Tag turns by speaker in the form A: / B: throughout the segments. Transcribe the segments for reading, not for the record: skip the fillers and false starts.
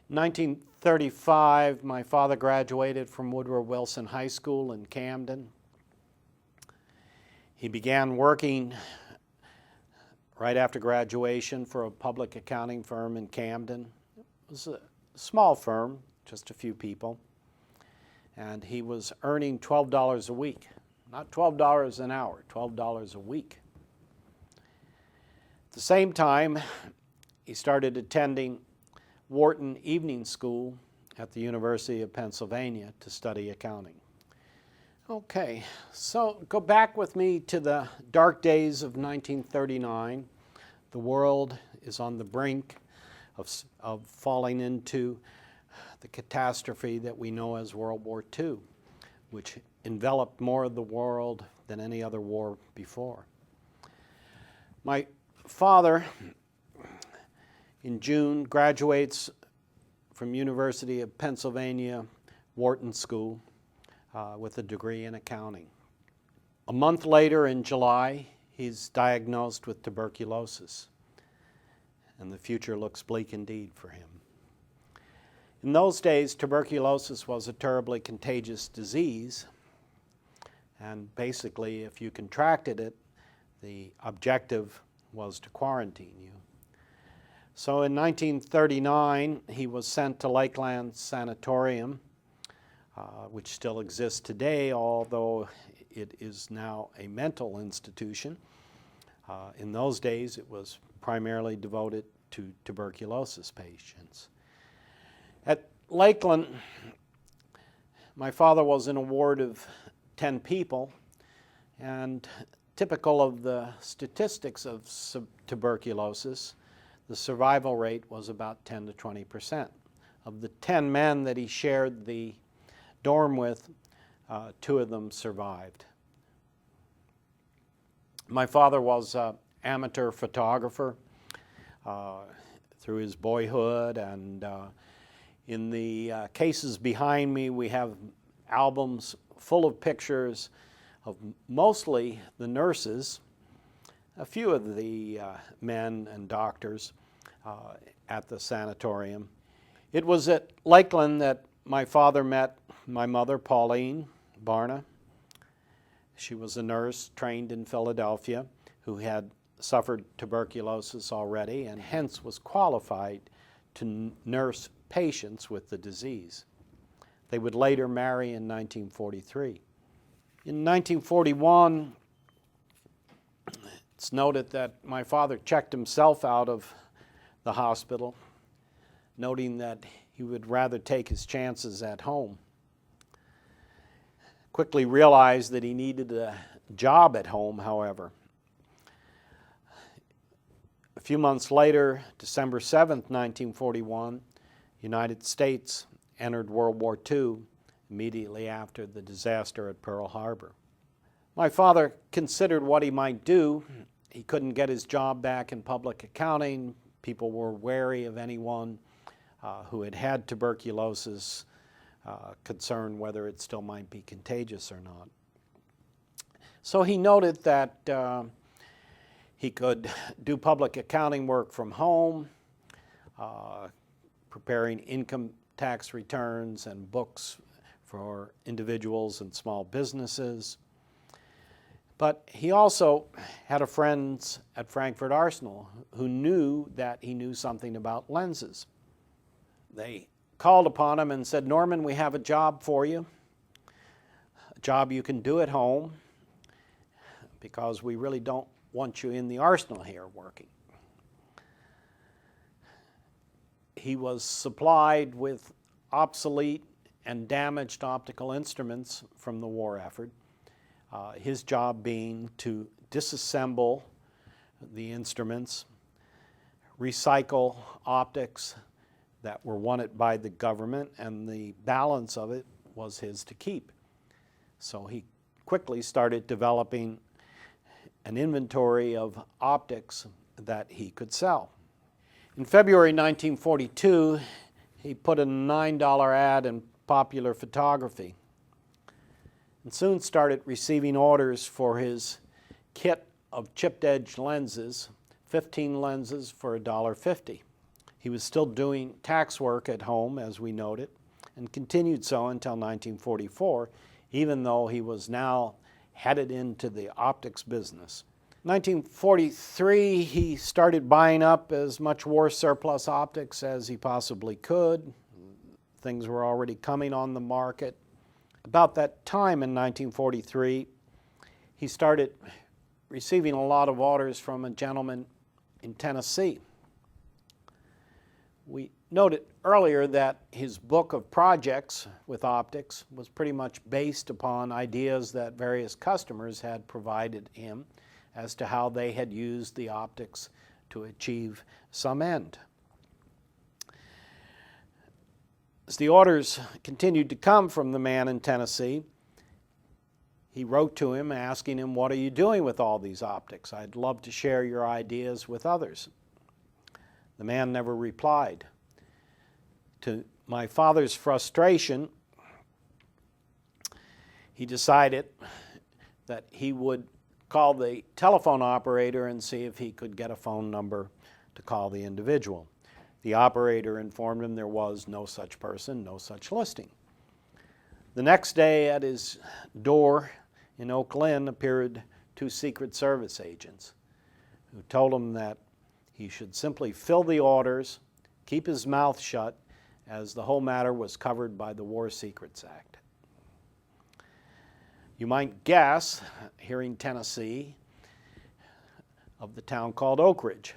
A: 1935, my father graduated from Woodrow Wilson High School in Camden. He began working right after graduation for a public accounting firm in Camden. It was a small firm, just a few people, and he was earning $12 a week. Not $12 an hour, $12 a week. At the same time, he started attending Wharton Evening School at the University of Pennsylvania to study accounting. Okay, so go back with me to the dark days of 1939. The world is on the brink of falling into the catastrophe that we know as World War II, which enveloped more of the world than any other war before. My father, in June, graduates from University of Pennsylvania Wharton School with a degree in accounting. A month later, in July, he's diagnosed with tuberculosis, and the future looks bleak indeed for him. In those days, tuberculosis was a terribly contagious disease, and basically, if you contracted it, the objective was to quarantine you. So in 1939, he was sent to Lakeland Sanatorium, which still exists today, although it is now a mental institution. In those days, it was primarily devoted to tuberculosis patients. At Lakeland, my father was in a ward of 10 people, and typical of the statistics of tuberculosis, the survival rate was about 10 to 20%. Of the 10 men that he shared the dorm with, 2 of them survived. My father was an amateur photographer through his boyhood, and in the cases behind me we have albums full of pictures of mostly the nurses, a few of the men and doctors at the sanatorium. It was at Lakeland that my father met my mother, Pauline Barna. She was a nurse trained in Philadelphia who had suffered tuberculosis already and hence was qualified to nurse patients with the disease. They would later marry in 1943. In 1941, it's noted that my father checked himself out of the hospital, noting that he would rather take his chances at home. Quickly realized that he needed a job at home, however. A few months later, December 7th, 1941, United States entered World War II immediately after the disaster at Pearl Harbor. My father considered what he might do. He couldn't get his job back in public accounting. People were wary of anyone who had had tuberculosis, concerned whether it still might be contagious or not. So he noted that he could do public accounting work from home, preparing income tax returns and books for individuals and small businesses. But he also had a friend at Frankfurt Arsenal who knew that he knew something about lenses. They called upon him and said, "Norman, we have a job for you, a job you can do at home, because we really don't want you in the arsenal here working." He was supplied with obsolete and damaged optical instruments from the war effort, his job being to disassemble the instruments, recycle optics that were wanted by the government, and the balance of it was his to keep. So he quickly started developing an inventory of optics that he could sell. In February 1942, he put a $9 ad in Popular Photography and soon started receiving orders for his kit of chipped edge lenses, 15 lenses for $1.50. He was still doing tax work at home, as we noted, and continued so until 1944, even though he was now headed into the optics business. 1943, he started buying up as much war surplus optics as he possibly could. Things were already coming on the market. About that time in 1943, he started receiving a lot of orders from a gentleman in Tennessee. We noted earlier that his book of projects with optics was pretty much based upon ideas that various customers had provided him as to how they had used the optics to achieve some end. As the orders continued to come from the man in Tennessee, he wrote to him asking him, "What are you doing with all these optics? I'd love to share your ideas with others." The man never replied. To my father's frustration, he decided that he would call the telephone operator and see if he could get a phone number to call the individual. The operator informed him there was no such person, no such listing. The next day at his door in Oak Lynn appeared two Secret Service agents who told him that he should simply fill the orders, keep his mouth shut, as the whole matter was covered by the War Secrets Act. You might guess, hearing Tennessee, of the town called Oak Ridge,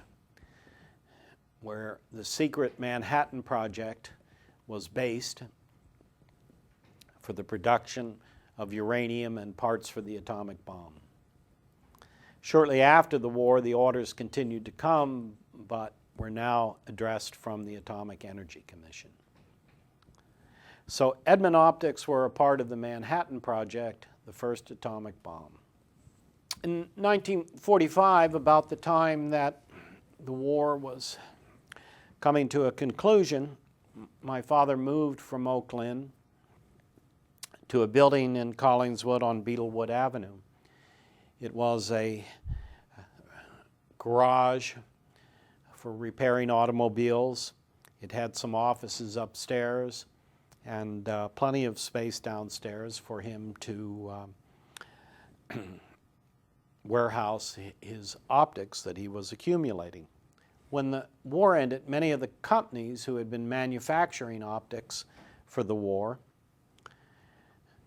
A: where the secret Manhattan Project was based for the production of uranium and parts for the atomic bomb. Shortly after the war, the orders continued to come, but were now addressed from the Atomic Energy Commission. So Edmund Optics were a part of the Manhattan Project, the first atomic bomb. In 1945, about the time that the war was coming to a conclusion, my father moved from Oak Lynn to a building in Collingswood on Beetlewood Avenue. It was a garage for repairing automobiles. It had some offices upstairs and plenty of space downstairs for him to warehouse his optics that he was accumulating. When the war ended, many of the companies who had been manufacturing optics for the war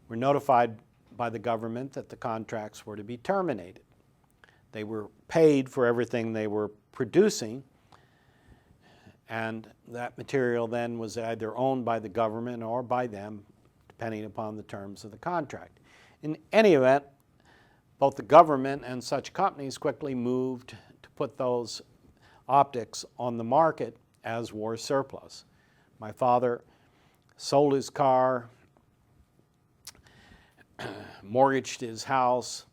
A: were notified by the government that the contracts were to be terminated. They were paid for everything they were producing, and that material then was either owned by the government or by them, depending upon the terms of the contract. In any event, both the government and such companies quickly moved to put those optics on the market as war surplus. My father sold his car, mortgaged his house,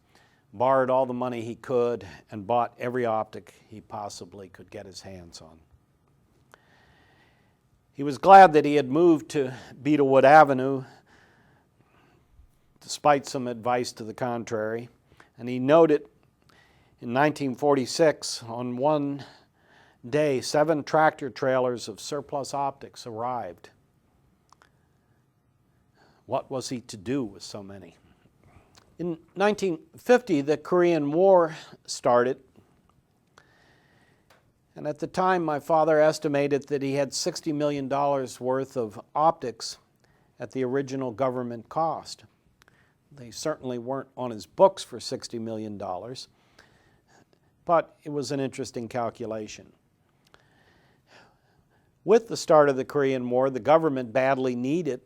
A: borrowed all the money he could, and bought every optic he possibly could get his hands on. He was glad that he had moved to Beetlewood Avenue, despite some advice to the contrary, and he noted in 1946, on one day, 7 tractor trailers of surplus optics arrived. What was he to do with so many? In 1950, the Korean War started, and at the time my father estimated that he had $60 million worth of optics at the original government cost. They certainly weren't on his books for $60 million, but it was an interesting calculation. With the start of the Korean War, the government badly needed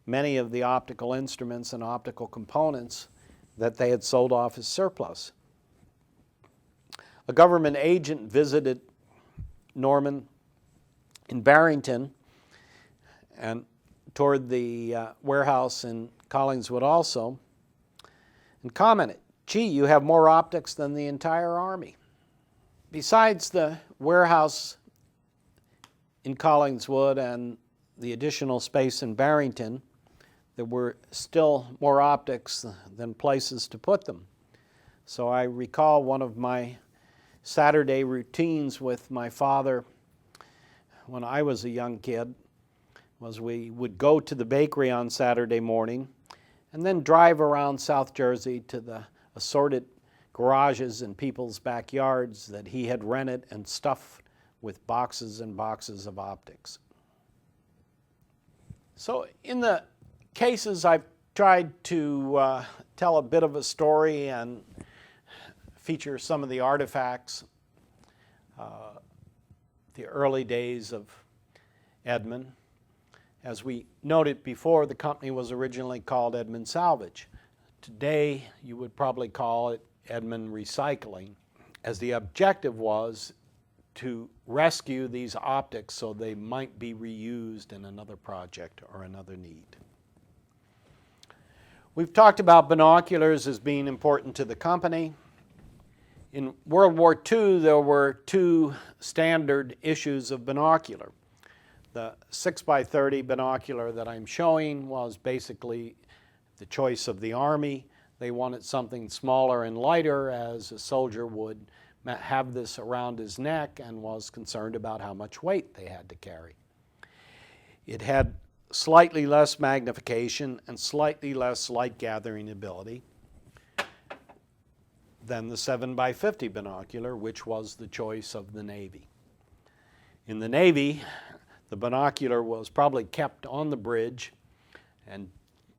A: many of the optical instruments and optical components that they had sold off as surplus. A government agent visited Norman in Barrington and toured the warehouse in Collingswood also, and commented, "Gee, you have more optics than the entire Army." Besides the warehouse in Collingswood and the additional space in Barrington, there were still more optics than places to put them. So I recall one of my Saturday routines with my father when I was a young kid was we would go to the bakery on Saturday morning and then drive around South Jersey to the assorted garages in people's backyards that he had rented and stuffed with boxes and boxes of optics. So in the cases, I've tried to tell a bit of a story and feature some of the artifacts, the early days of Edmund. As we noted before, the company was originally called Edmund Salvage. Today, you would probably call it Edmund Recycling, as the objective was to rescue these optics so they might be reused in another project or another need. We've talked about binoculars as being important to the company. In World War II, there were two standard issues of binocular. The 6x30 binocular that I'm showing was basically the choice of the Army. They wanted something smaller and lighter, as a soldier would have this around his neck and was concerned about how much weight they had to carry. It had slightly less magnification and slightly less light gathering ability than the 7x50 binocular, which was the choice of the Navy. In the Navy, the binocular was probably kept on the bridge and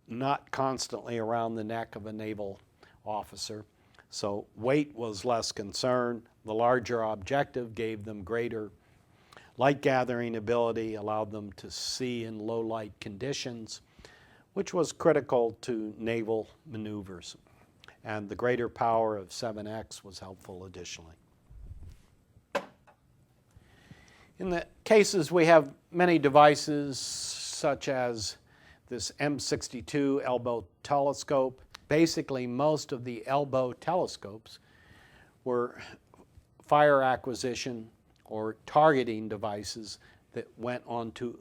A: not constantly around the neck of a naval officer. So weight was less concern. The larger objective gave them greater light gathering ability, allowed them to see in low light conditions, which was critical to naval maneuvers. And the greater power of 7X was helpful additionally. In the cases, we have many devices such as this M62 elbow telescope. Basically, most of the elbow telescopes were fire acquisition or targeting devices that went onto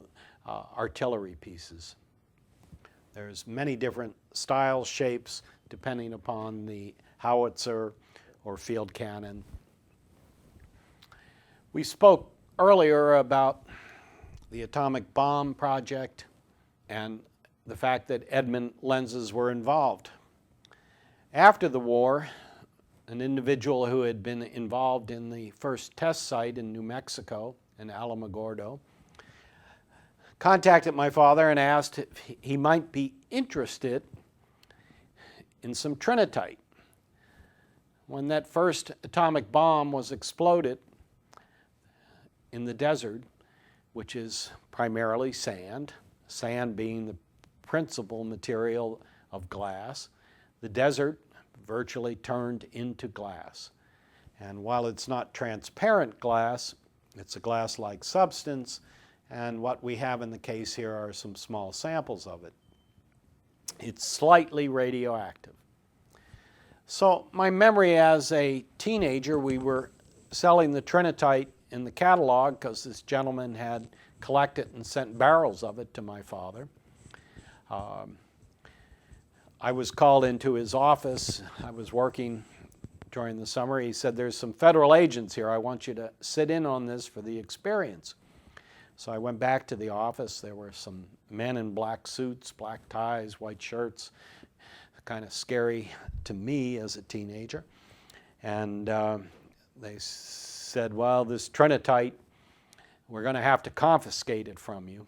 A: artillery pieces. There's many different styles, shapes, depending upon the howitzer or field cannon. We spoke earlier about the atomic bomb project and the fact that Edmund lenses were involved. After the war, an individual who had been involved in the first test site in New Mexico, in Alamogordo, contacted my father and asked if he might be interested in some trinitite. When that first atomic bomb was exploded in the desert, which is primarily sand, sand being the principal material of glass, the desert virtually turned into glass. And while it's not transparent glass, it's a glass-like substance, and what we have in the case here are some small samples of it. It's slightly radioactive. So my memory as a teenager, we were selling the trinitite in the catalog because this gentleman had collected and sent barrels of it to my father. I was called into his office. I was working during the summer. He said, "There's some federal agents here. I want you to sit in on this for the experience." So I went back to the office. There were some men in black suits, black ties, white shirts, kind of scary to me as a teenager. And they said, "Well, this trinitite, we're going to have to confiscate it from you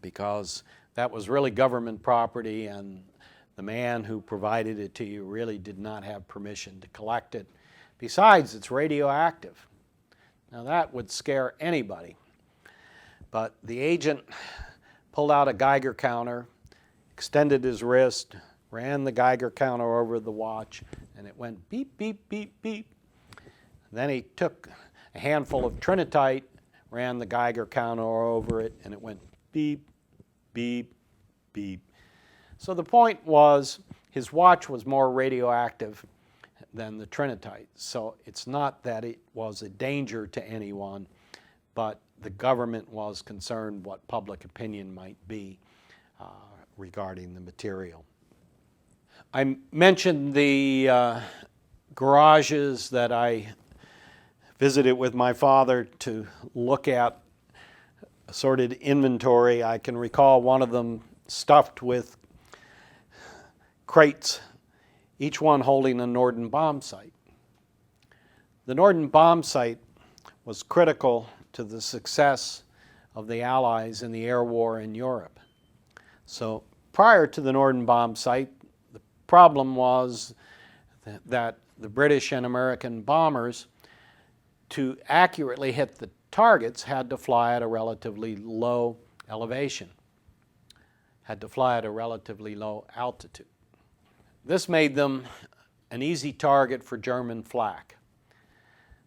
A: because that was really government property and the man who provided it to you really did not have permission to collect it. Besides, it's radioactive." Now that would scare anybody. But the agent pulled out a Geiger counter, extended his wrist, ran the Geiger counter over the watch, and it went beep, beep, beep, beep. Then he took a handful of trinitite, ran the Geiger counter over it, and it went beep, beep, beep. So the point was, his watch was more radioactive than the trinitite. So it's not that it was a danger to anyone, but the government was concerned what public opinion might be regarding the material. I mentioned the garages that I visited with my father to look at assorted inventory. I can recall one of them stuffed with crates, each one holding a Norden bomb sight. The Norden bomb sight was critical to the success of the Allies in the air war in Europe. So prior to the Norden bomb sight, the problem was that the British and American bombers, to accurately hit the targets, had to fly at a relatively low elevation, had to fly at a relatively low altitude. This made them an easy target for German flak.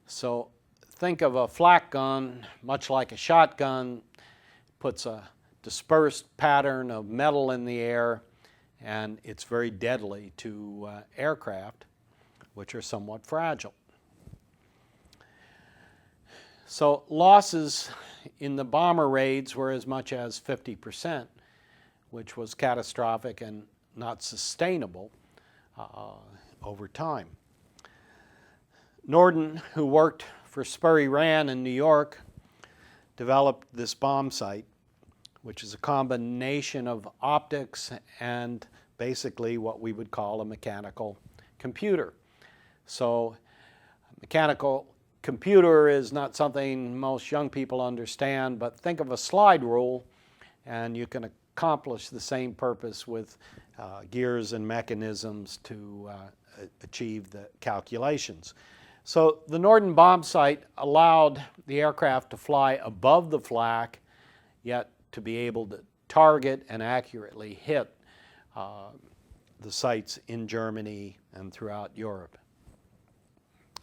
A: So think of a flak gun, much like a shotgun, puts a dispersed pattern of metal in the air, and it's very deadly to aircraft, which are somewhat fragile. So losses in the bomber raids were as much as 50%, which was catastrophic and not sustainable over time. Norden, who worked for Sperry Rand in New York, developed this bomb sight, which is a combination of optics and basically what we would call a mechanical computer. So mechanical computer is not something most young people understand, but think of a slide rule and you can accomplish the same purpose with gears and mechanisms to achieve the calculations. So the Norden bomb sight allowed the aircraft to fly above the flak, yet to be able to target and accurately hit the sites in Germany and throughout Europe.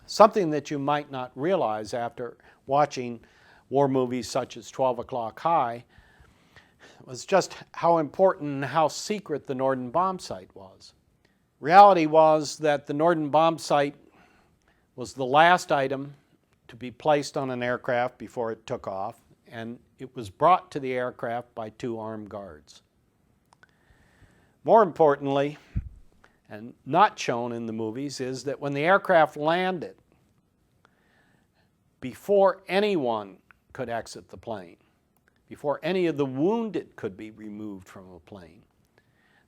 A: Something that you might not realize after watching war movies such as 12 O'Clock High was just how important and how secret the Norden bomb sight was. Reality was that the Norden bomb sight was the last item to be placed on an aircraft before it took off, and it was brought to the aircraft by 2 armed guards. More importantly, and not shown in the movies, is that when the aircraft landed, before anyone could exit the plane, before any of the wounded could be removed from a plane,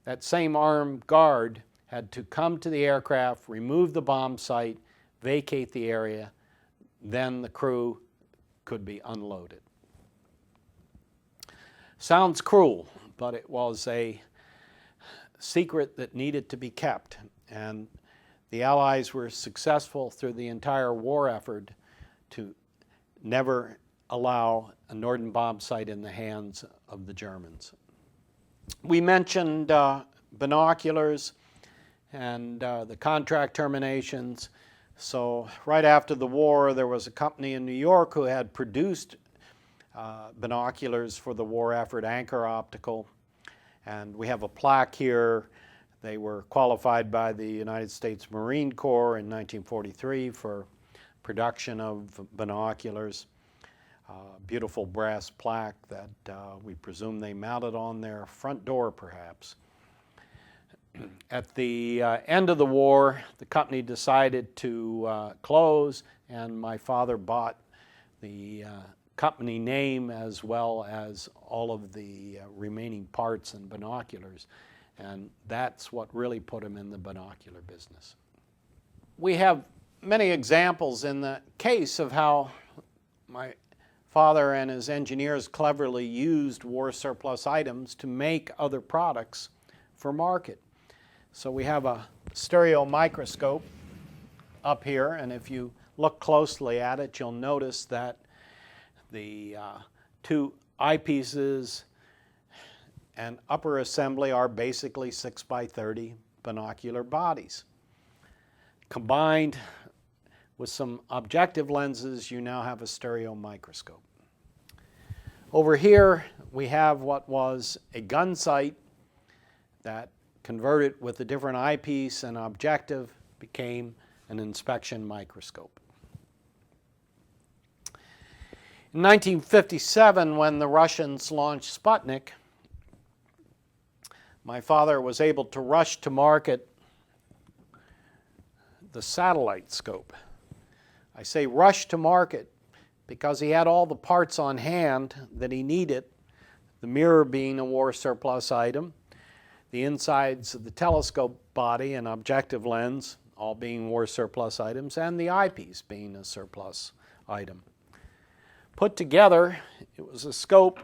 A: that same armed guard had to come to the aircraft, remove the bomb sight, vacate the area, then the crew could be unloaded. Sounds cruel, but it was a secret that needed to be kept, and the Allies were successful through the entire war effort to never allow a Norden bomb sight in the hands of the Germans. We mentioned binoculars and the contract terminations. So right after the war, there was a company in New York who had produced binoculars for the war effort, Anchor Optical. And we have a plaque here. They were qualified by the United States Marine Corps in 1943 for production of binoculars. Beautiful brass plaque that we presume they mounted on their front door, perhaps. At the end of the war, the company decided to close, and my father bought the company name as well as all of the remaining parts and binoculars, and that's what really put him in the binocular business. We have many examples in the case of how my father and his engineers cleverly used war surplus items to make other products for market. So we have a stereo microscope up here, and if you look closely at it, you'll notice that the 2 eyepieces and upper assembly are basically 6x30 binocular bodies. Combined with some objective lenses, you now have a stereo microscope. Over here, we have what was a gun sight that converted with a different eyepiece and objective became an inspection microscope. In 1957, when the Russians launched Sputnik, my father was able to rush to market the satellite scope. I say rush to market because he had all the parts on hand that he needed, the mirror being a war surplus item, the insides of the telescope body and objective lens all being war surplus items, and the eyepiece being a surplus item. Put together, it was a scope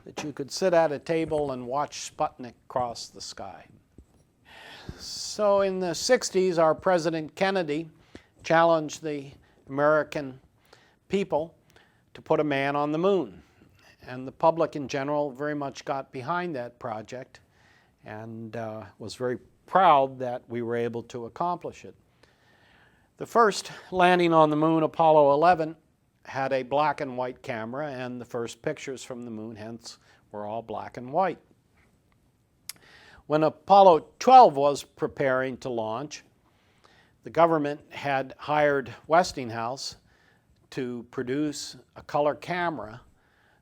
A: that you could sit at a table and watch Sputnik cross the sky. So in the 60s, our President Kennedy challenged the American people to put a man on the moon. And the public in general very much got behind that project and was very proud that we were able to accomplish it. The first landing on the moon, Apollo 11, had a black and white camera, and the first pictures from the moon, hence, were all black and white. When Apollo 12 was preparing to launch, the government had hired Westinghouse to produce a color camera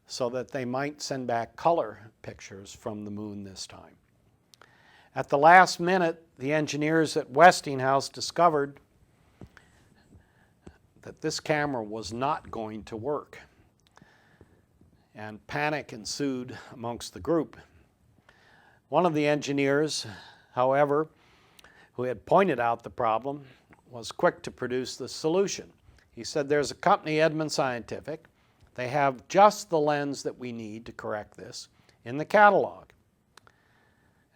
A: so that they might send back color pictures from the moon this time. At the last minute, the engineers at Westinghouse discovered that this camera was not going to work, and panic ensued amongst the group. One of the engineers, however, who had pointed out the problem, was quick to produce the solution. He said, "There's a company, Edmund Scientific. They have just the lens that we need to correct this in the catalog.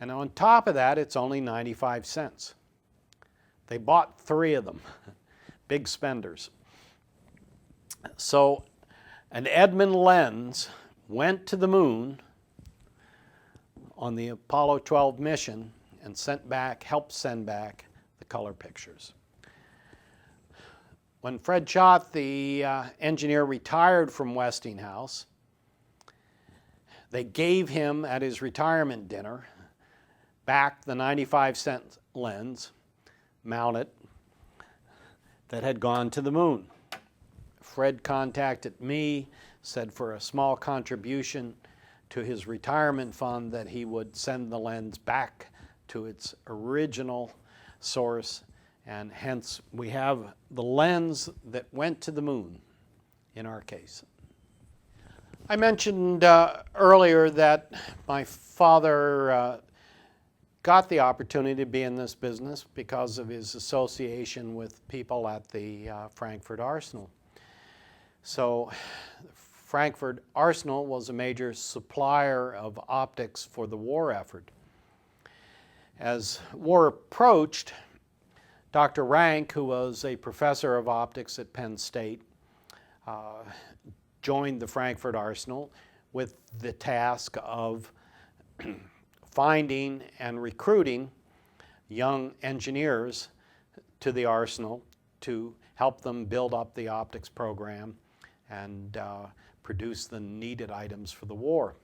A: And on top of that, it's only 95 cents. They bought 3 of them, big spenders. So an Edmund lens went to the moon on the Apollo 12 mission and helped send back the color pictures. When Fred Schott, the engineer, retired from Westinghouse, they gave him at his retirement dinner back the 95-cent lens mounted that had gone to the moon. Fred contacted me, said for a small contribution to his retirement fund that he would send the lens back to its original source, and hence we have the lens that went to the moon in our case. I mentioned earlier that my father got the opportunity to be in this business because of his association with people at the Frankfurt Arsenal. So Frankfurt Arsenal was a major supplier of optics for the war effort. As war approached, Dr. Rank, who was a professor of optics at Penn State, joined the Frankfurt Arsenal with the task of finding and recruiting young engineers to the Arsenal to help them build up the optics program and produce the needed items for the war.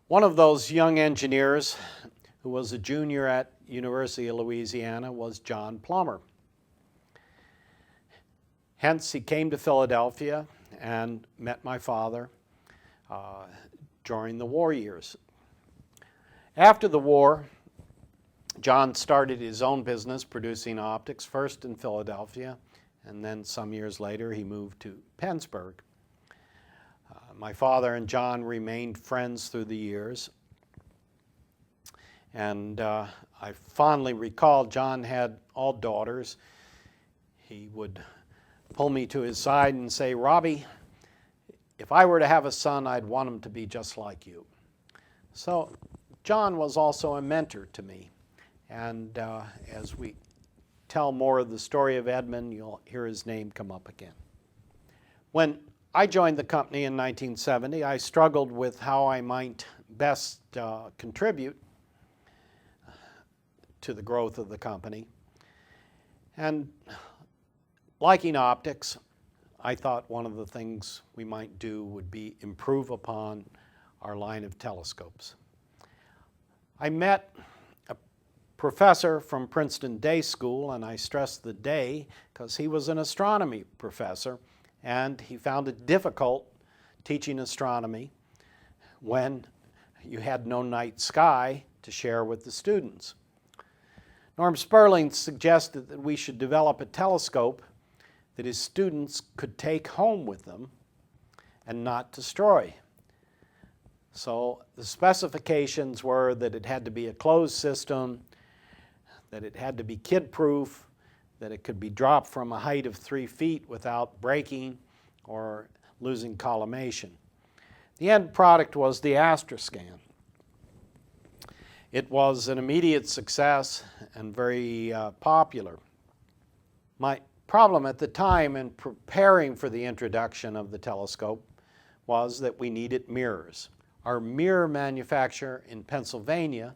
A: One of those young engineers, who was a junior at University of Louisiana, was John Plummer. Hence, he came to Philadelphia and met my father during the war years. After the war, John started his own business producing optics, first in Philadelphia, and then some years later he moved to Pennsburg. My father and John remained friends through the years, and I fondly recall John had all daughters. He would pull me to his side and say, "Robbie, if I were to have a son, I'd want him to be just like you." So John was also a mentor to me, and as we tell more of the story of Edmund, you'll hear his name come up again. When I joined the company in 1970, I struggled with how I might best contribute to the growth of the company. And liking optics, I thought one of the things we might do would be improve upon our line of telescopes. I met a professor from Princeton Day School, and I stress the day because he was an astronomy professor, and he found it difficult teaching astronomy when you had no night sky to share with the students. Norm Sperling suggested that we should develop a telescope that his students could take home with them and not destroy. So the specifications were that it had to be a closed system, that it had to be kid-proof, that it could be dropped from a height of 3 feet without breaking or losing collimation. The end product was the Astroscan. It was an immediate success and very popular. My problem at the time in preparing for the introduction of the telescope was that we needed mirrors. Our mirror manufacturer in Pennsylvania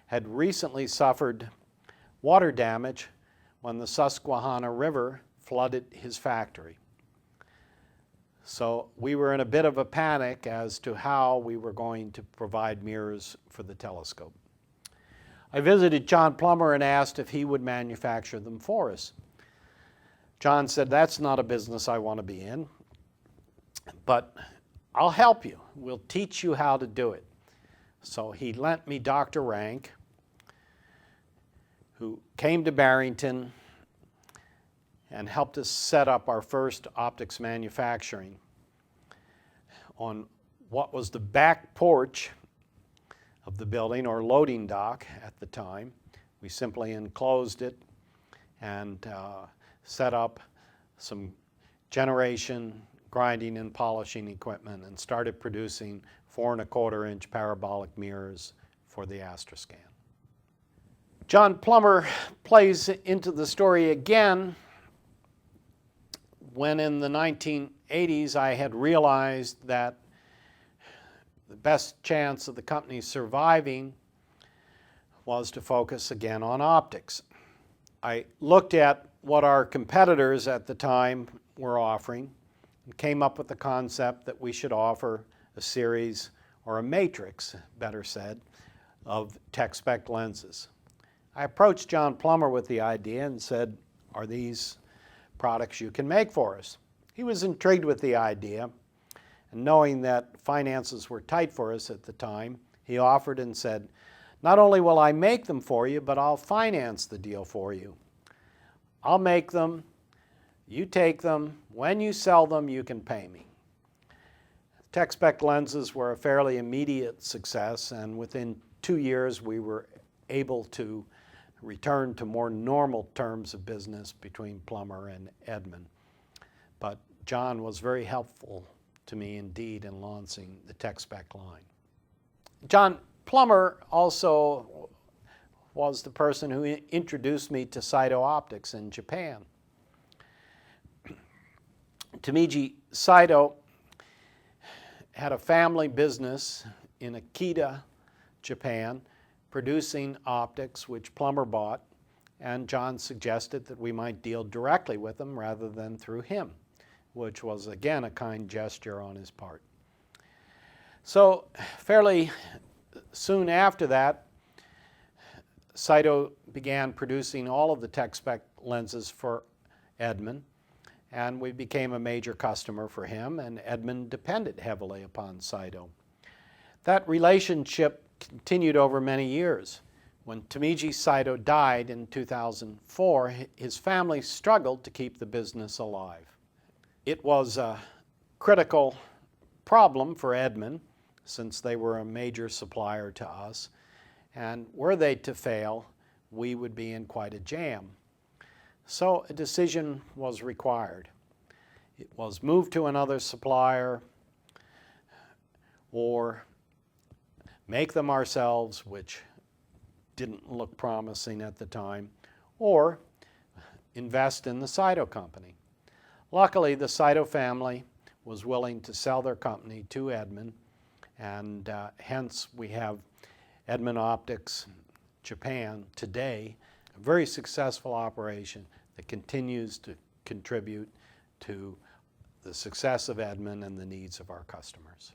A: had recently suffered water damage when the Susquehanna River flooded his factory. So we were in a bit of a panic as to how we were going to provide mirrors for the telescope. I visited John Plummer and asked if he would manufacture them for us. John said, "That's not a business I want to be in, but I'll help you. We'll teach you how to do it." So he lent me Dr. Rank, who came to Barrington and helped us set up our first optics manufacturing on what was the back porch of the building, or loading dock at the time. We simply enclosed it and set up some generation, grinding and polishing equipment and started producing 4¼ inch parabolic mirrors for the Astroscan. John Plummer plays into the story again when in the 1980s I had realized that the best chance of the company surviving was to focus again on optics. I looked at what our competitors at the time were offering and came up with the concept that we should offer a series, or a matrix, better said, of TechSpec lenses. I approached John Plummer with the idea and said, "Are these products you can make for us?" He was intrigued with the idea, and knowing that finances were tight for us at the time, he offered and said, "Not only will I make them for you, but I'll finance the deal for you. I'll make them, you take them, when you sell them you can pay me." TechSpec lenses were a fairly immediate success, and within 2 years we were able to return to more normal terms of business between Plummer and Edmund. But John was very helpful to me indeed in launching the TechSpec line. John Plummer also was the person who introduced me to Saito Optics in Japan. Tomiji Saito had a family business in Akita, Japan, producing optics, which Plummer bought, and John suggested that we might deal directly with them rather than through him, which was again a kind gesture on his part. So fairly soon after that, Saito began producing all of the TechSpec lenses for Edmund, and we became a major customer for him, and Edmund depended heavily upon Saito. That relationship continued over many years. When Tomiji Saito died in 2004, his family struggled to keep the business alive. It was a critical problem for Edmund, since they were a major supplier to us, and were they to fail, we would be in quite a jam. So a decision was required. It was move to another supplier, or make them ourselves, which didn't look promising at the time, or invest in the Saito company. Luckily, the Saito family was willing to sell their company to Edmund, and hence we have Edmund Optics Japan today, a very successful operation that continues to contribute to the success of Edmund and the needs of our customers.